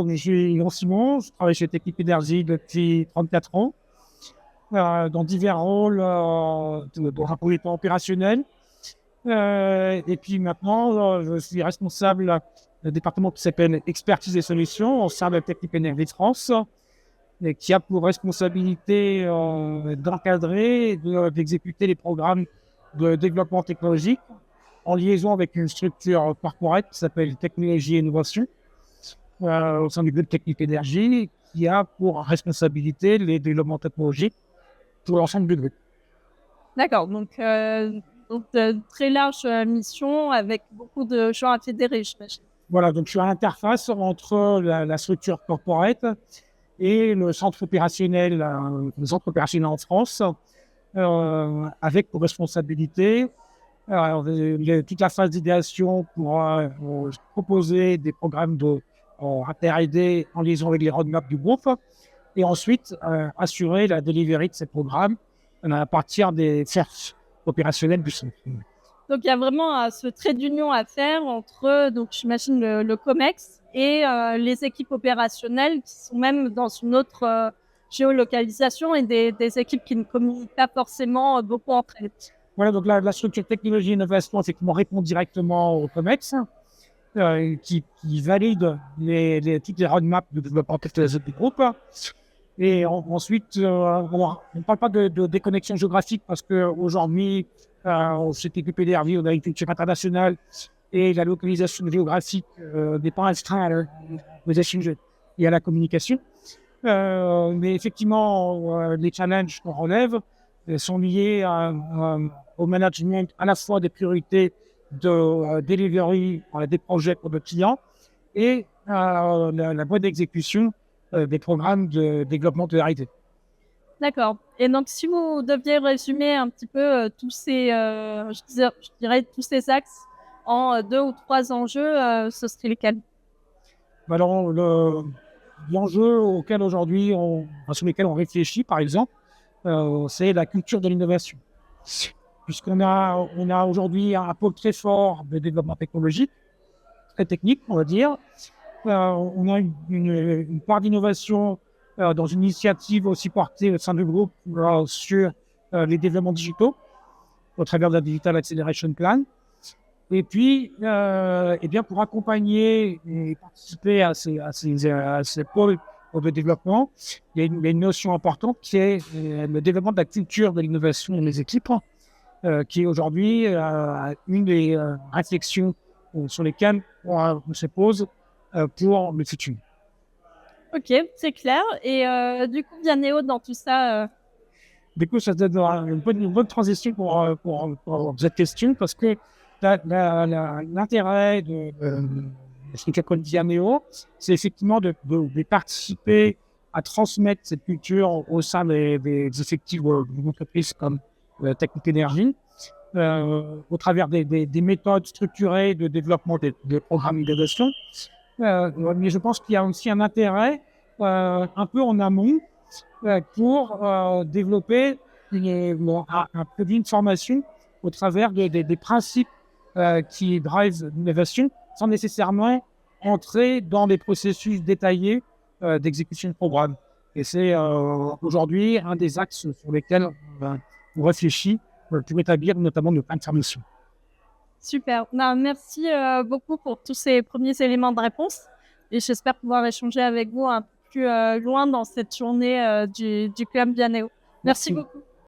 Donc, je suis Yvan Simon, je travaille chez Technip Energies depuis 34 ans, dans divers rôles, dans un premier temps opérationnel. Et puis maintenant, je suis responsable d'un département qui s'appelle Expertise et Solutions au sein de Technip Energies France, et qui a pour responsabilité d'encadrer et d'exécuter les programmes de développement technologique en liaison avec une structure corporate qui s'appelle Technologie et Innovation, au sein du groupe Technip Energies, qui a pour responsabilité les développements technologiques pour l'ensemble du groupe. D'accord, donc très large mission avec beaucoup de gens à fédérer, j'imagine. Voilà, donc je suis à l'interface entre la structure corporate et le centre opérationnel en France, avec pour responsabilité toute la phase d'idéation pour proposer des programmes inter-aidés en liaison avec les roadmaps du groupe, et ensuite assurer la delivery de ces programmes à partir des cercles opérationnels du centre. Donc, il y a vraiment ce trait d'union à faire entre, donc, j'imagine, le COMEX et les équipes opérationnelles qui sont même dans une autre géolocalisation et des équipes qui ne communiquent pas forcément beaucoup entre elles. Voilà, donc la structure technologie et innovation, effectivement, répond directement au COMEX, qui valide toutes les roadmaps de développement technologique du groupe. Et ensuite, on ne parle pas de déconnexion géographique parce qu'aujourd'hui, on s'est occupé d'Hervé, on a une culture internationale et la localisation géographique n'est pas astreinte aux échanges et à la communication. Mais effectivement, les challenges qu'on relève sont liés au management à la fois des priorités de delivery des projets pour nos clients et la bonne exécution des programmes de développement de R&D. D'accord. Et donc, si vous deviez résumer un petit peu tous ces, je dirais, tous ces axes en 2 ou 3 enjeux, ce serait lesquels? Alors, l'enjeu sur lesquels on réfléchit, par exemple, c'est la culture de l'innovation. Puisqu'on a aujourd'hui un pôle très fort de développement technologique, très technique, on va dire. On a une part d'innovation dans une initiative aussi portée au sein du groupe sur les développements digitaux au travers de la Digital Acceleration Plan. Et puis, bien pour accompagner et participer à ces pôles de développement, il y a une notion importante qui est le développement de la culture de l'innovation dans les équipes, qui est aujourd'hui une des réflexions sur lesquelles on se pose pour le futur. Ok, c'est clair. Et du coup, Vianney, dans tout ça. Du coup, ça donne une bonne transition pour cette question, parce que l'intérêt de ce qu'a dit Vianney, c'est effectivement de participer à transmettre cette culture au sein des effectifs d'une entreprise comme Technip Energies, au travers des méthodes structurées de développement des programmes d'innovation. Mais je pense qu'il y a aussi un intérêt un peu en amont pour développer un peu d'une formation au travers des principes qui drivent l'innovation, sans nécessairement entrer dans des processus détaillés d'exécution de programme. Et c'est aujourd'hui un des axes sur lesquels on réfléchit pour établir notamment nos plans de formation. Super. Merci beaucoup pour tous ces premiers éléments de réponse. Et j'espère pouvoir échanger avec vous un peu plus loin dans cette journée du club Vianney. Merci beaucoup.